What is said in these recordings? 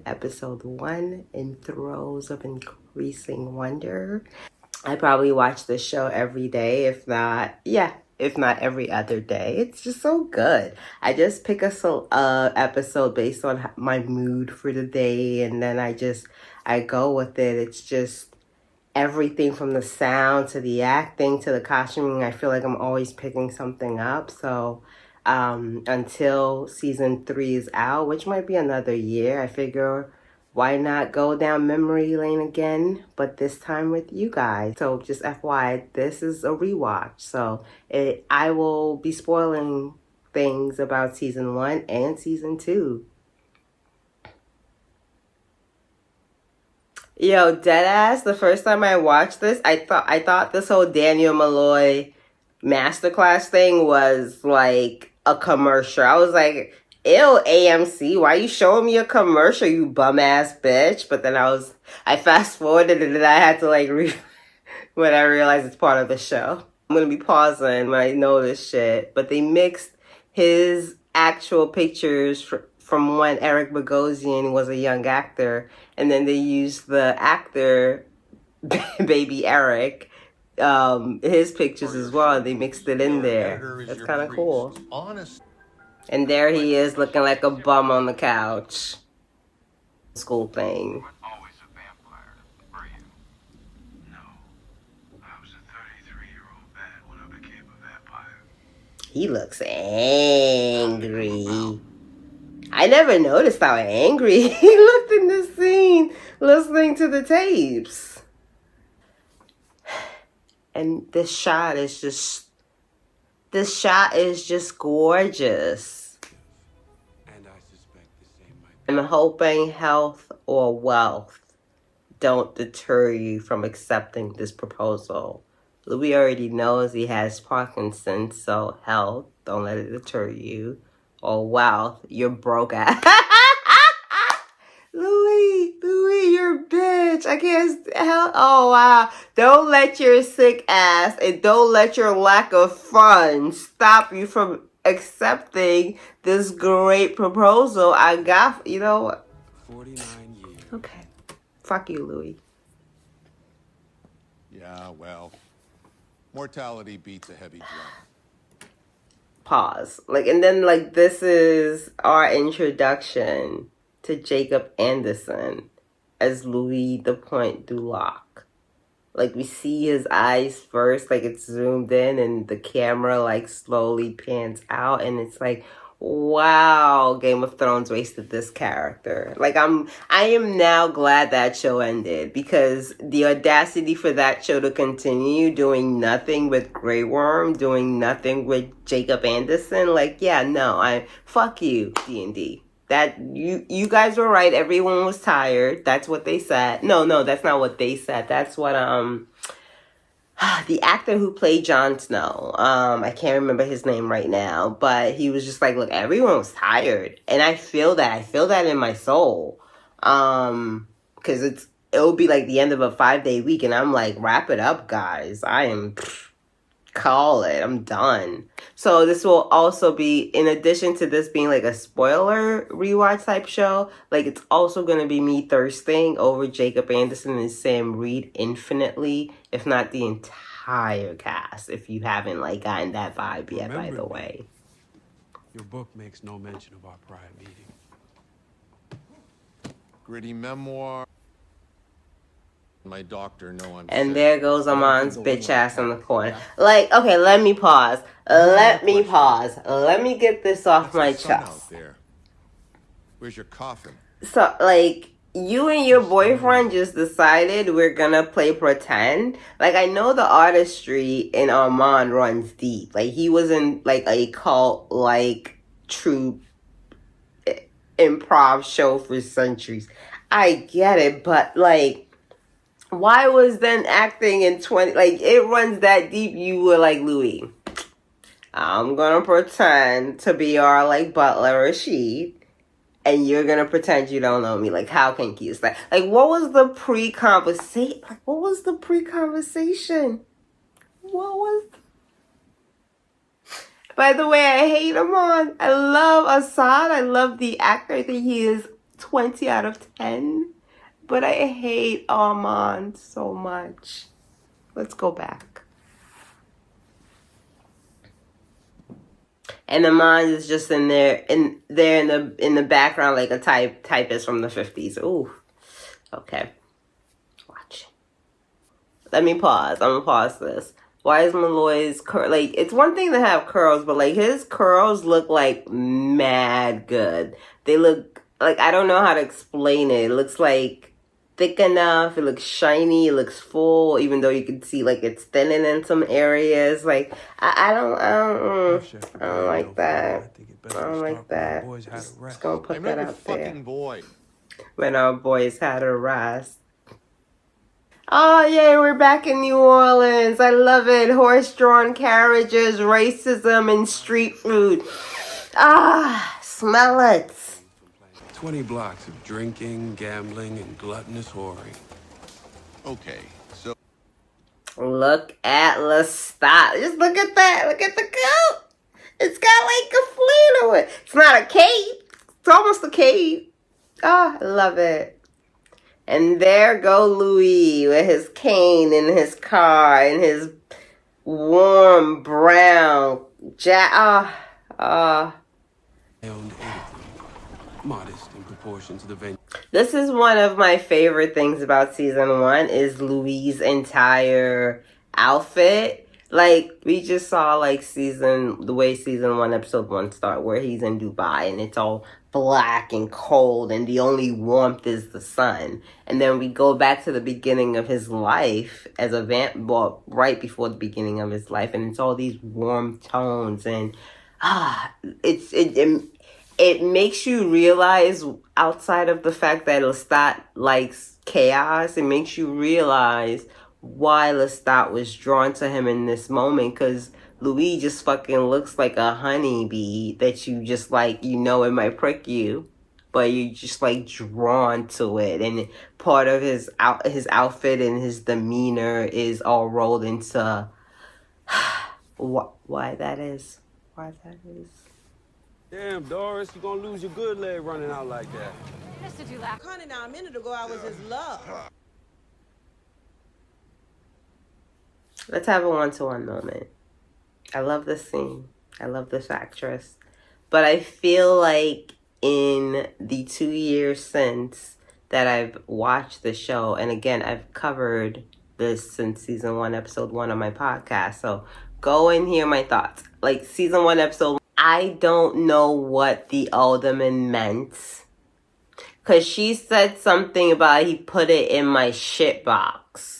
Episode 1 in Throes of Increasing Wonder. I probably watch this show every day, if not every other day. It's just so good. I just pick a episode based on my mood for the day, and then I go with it. It's just everything from the sound to the acting to the costuming. I feel like I'm always picking something up. So until season 3 is out, which might be another year, I figure why not go down memory lane again, but this time with you guys. So just FYI, this is a rewatch. So I will be spoiling things about season 1 and season 2. Yo, deadass, the first time I watched this, I thought this whole Daniel Malloy masterclass thing was like a commercial. I was like, ew, AMC, why you showing me a commercial, you bum ass bitch? But then I fast forwarded and then I had to like when I realized it's part of the show. I'm gonna be pausing when I know this shit. But they mixed his actual pictures from when Eric Bogosian was a young actor, and then they used the actor, baby Eric, his pictures as well, and they mixed it in there. That's kind of cool. And there he is looking like a bum on the couch. School thing. He looks angry. I never noticed how angry he looked in this scene listening to the tapes. And this shot is just gorgeous. And I suspect the same might be. I'm hoping health or wealth don't deter you from accepting this proposal. Louis already knows he has Parkinson's, so health, don't let it deter you. Or wealth, you're broke ass. Louis, you're a bitch. I can't help. Oh, wow. Don't let your sick ass and don't let your lack of funds stop you from accepting this great proposal I got. You know what? 49 years. Okay. Fuck you, Louis. Yeah, well, mortality beats a heavy drum. Pause. And then this is our introduction to Jacob Anderson as Louis the Point Duloc. We see his eyes first, it's zoomed in, and the camera slowly pans out, and it's wow, Game of Thrones wasted this character. I am now glad that show ended, because the audacity for that show to continue doing nothing with Grey Worm, doing nothing with Jacob Anderson, fuck you, D&D. That you guys were right. Everyone was tired. That's what they said. No, that's not what they said. That's what the actor who played Jon Snow, I can't remember his name right now, but he was just look, everyone was tired, and I feel that in my soul, because it'll be the end of a 5-day week, and I'm wrap it up, guys. Call it. I'm done. So this will also be, in addition to this being a spoiler rewatch type show, it's also going to be me thirsting over Jacob Anderson and Sam Reed infinitely, if not the entire cast, if you haven't gotten that vibe yet. Remember, by the way, your book makes no mention of our prior meeting. Gritty memoir. My doctor, no, I'm and sick. there goes Amon's bitch ass in the corner. Okay, let me pause. Let me get this off my chest. Out there. Where's your coffin? So, you and your boyfriend just decided we're gonna play pretend. I know the artistry in Armand runs deep. He was in, a cult, true improv show for centuries. I get it, but, why was then acting in 20, it runs that deep. You were Louis, I'm gonna pretend to be our, butler Rashid, and you're gonna pretend you don't know me. How kinky is that? What was the pre-conversation? What was the pre-conversation? By the way, I hate him on. I love Assad. I love the actor. I think he is 20 out of 10. But I hate Armand so much. Let's go back. And Armand is just in there, in the background, like a typist from the 50s. Ooh, okay. Watch. Let me pause. I'm gonna pause this. Why is Malloy's like? It's one thing to have curls, but like his curls look like mad good. They look like, I don't know how to explain it. It looks like thick enough. It looks shiny. It looks full, even though you can see like it's thinning in some areas. Like I don't like that. I don't like that. Just gonna put that out there. Fucking boy. When our boys had a rest. Oh, yay, we're back in New Orleans. I love it. Horse-drawn carriages, racism, and street food. Ah, smell it. 20 blocks of drinking, gambling, and gluttonous whoring. Okay, so Look at Lestat. Just look at that. Look at the coat. It's got like a flannel. It's not a cape. It's almost a cape. Ah, I love it. And there go Louis with his cane in his car and his warm brown jacket. I owned everything, modest in proportion to the venue. This is one of my favorite things about season 1 is Louis' entire outfit. Like, we just saw like the way season 1, episode 1 start, where he's in Dubai and it's all black and cold and the only warmth is the sun. And then we go back to the beginning of his life as a well, right before the beginning of his life, and it's all these warm tones, and it makes you realize, outside of the fact that Lestat likes chaos, it makes you realize why Lestat was drawn to him in this moment, because Louis just fucking looks like a honeybee that you just like, it might prick you, but you just like drawn to it. And part of his outfit and his demeanor is all rolled into why that is. Damn, Doris, you gonna lose your good leg running out like that. Just to do that. Honey, now a minute ago I was his love. Let's have a 1-to-1 moment. I love this scene. I love this actress. But I feel like in the 2 years since that I've watched the show, and again, I've covered this since season 1, episode 1 on my podcast. So go and hear my thoughts. Like season 1, episode 1, I don't know what the alderman meant. Because she said something about he put it in my shit box.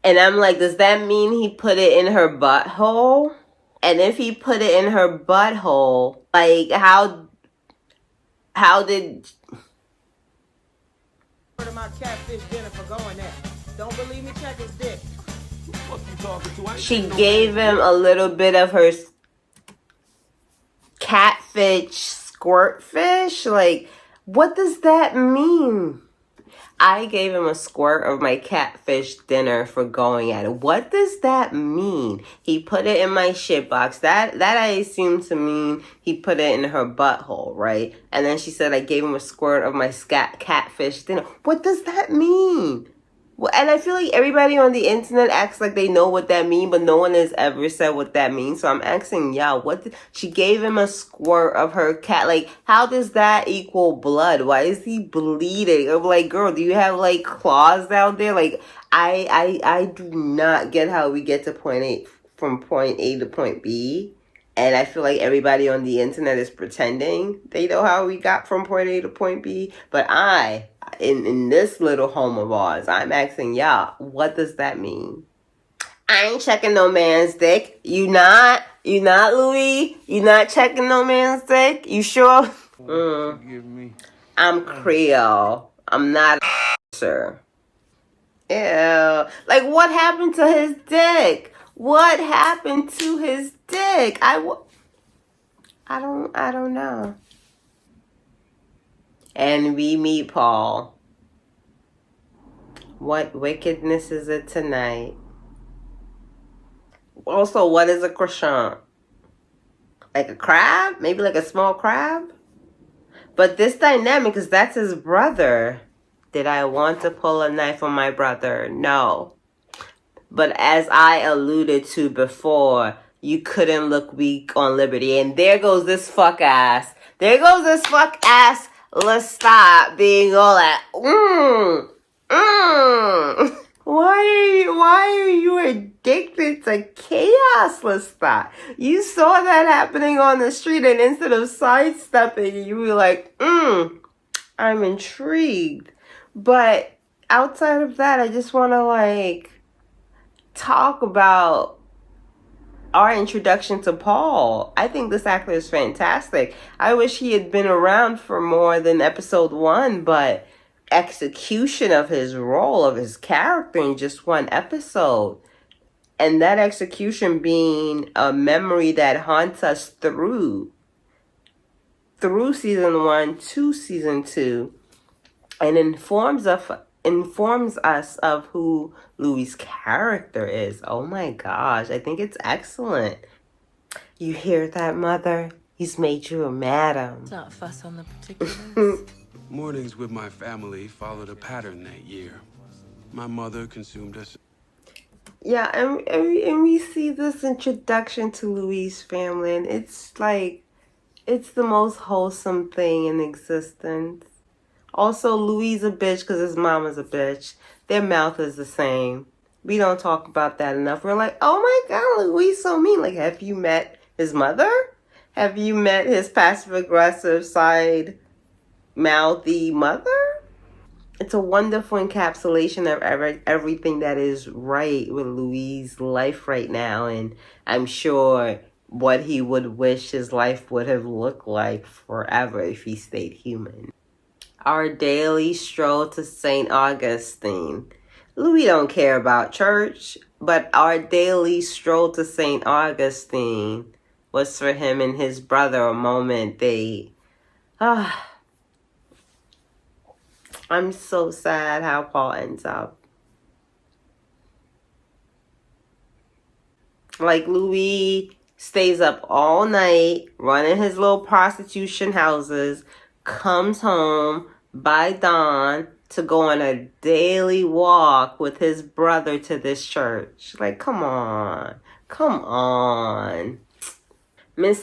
And I'm like, does that mean he put it in her butthole? And if he put it in her butthole, like, how did... My catfish dinner for going there. Don't believe me, check his dick. What you talking to? She gave him a little bit of her catfish squirtfish? Like, what does that mean? I gave him a squirt of my catfish dinner for going at it. What does that mean? He put it in my shit box. That I assume to mean he put it in her butthole, right? And then she said I gave him a squirt of my catfish dinner. What does that mean? Well, and I feel like everybody on the internet acts like they know what that means, but no one has ever said what that means. So I'm asking y'all, she gave him a squirt of her cat. Like, how does that equal blood? Why is he bleeding? I'm like, girl, do you have like claws down there? Like, I do not get how we get to from point A to point B. And I feel like everybody on the internet is pretending they know how we got from point A to point B. But in this little home of ours, I'm asking y'all, what does that mean? I ain't checking no man's dick. You not, Louis? You not checking no man's dick? You sure? forgive me. I'm Creole. I'm not a sir. Ew. Like, what happened to his dick? What happened to his dick? I don't know. And we meet Paul. What wickedness is it tonight? Also, what is a croissant? Like a crab? Maybe like a small crab? But this dynamic, because that's his brother. Did I want to pull a knife on my brother? No. But as I alluded to before, you couldn't look weak on Liberty. And there goes this fuck ass. There goes this fuck ass Lestat being all that, Why are you addicted to chaos, Lestat? You saw that happening on the street, and instead of sidestepping, you were like, I'm intrigued. But outside of that, I just want to talk about our introduction to Paul. I think this actor is fantastic. I wish he had been around for more than episode 1, but execution of his role, of his character in just one episode, and that execution being a memory that haunts us through season 1 to season 2, and informs us of who Louis' character is. Oh my gosh, I think it's excellent. You hear that, Mother? He's made you a madam. Not fuss on the particulars. Mornings with my family followed a pattern that year. My mother consumed us. Yeah, and we see this introduction to Louis' family, and it's the most wholesome thing in existence. Also, Louis a bitch because his mom is a bitch. Their mouth is the same. We don't talk about that enough. We're like, oh my God, Louis so mean. Like, have you met his mother? Have you met his passive-aggressive side mouthy mother? It's a wonderful encapsulation of everything that is right with Louis' life right now. And I'm sure what he would wish his life would have looked like forever if he stayed human. Our daily stroll to St. Augustine. Louis don't care about church, but our daily stroll to St. Augustine was for him and his brother a moment I'm so sad how Paul ends up. Like, Louis stays up all night running his little prostitution houses, comes home by dawn to go on a daily walk with his brother to this church. Like, come on. Miss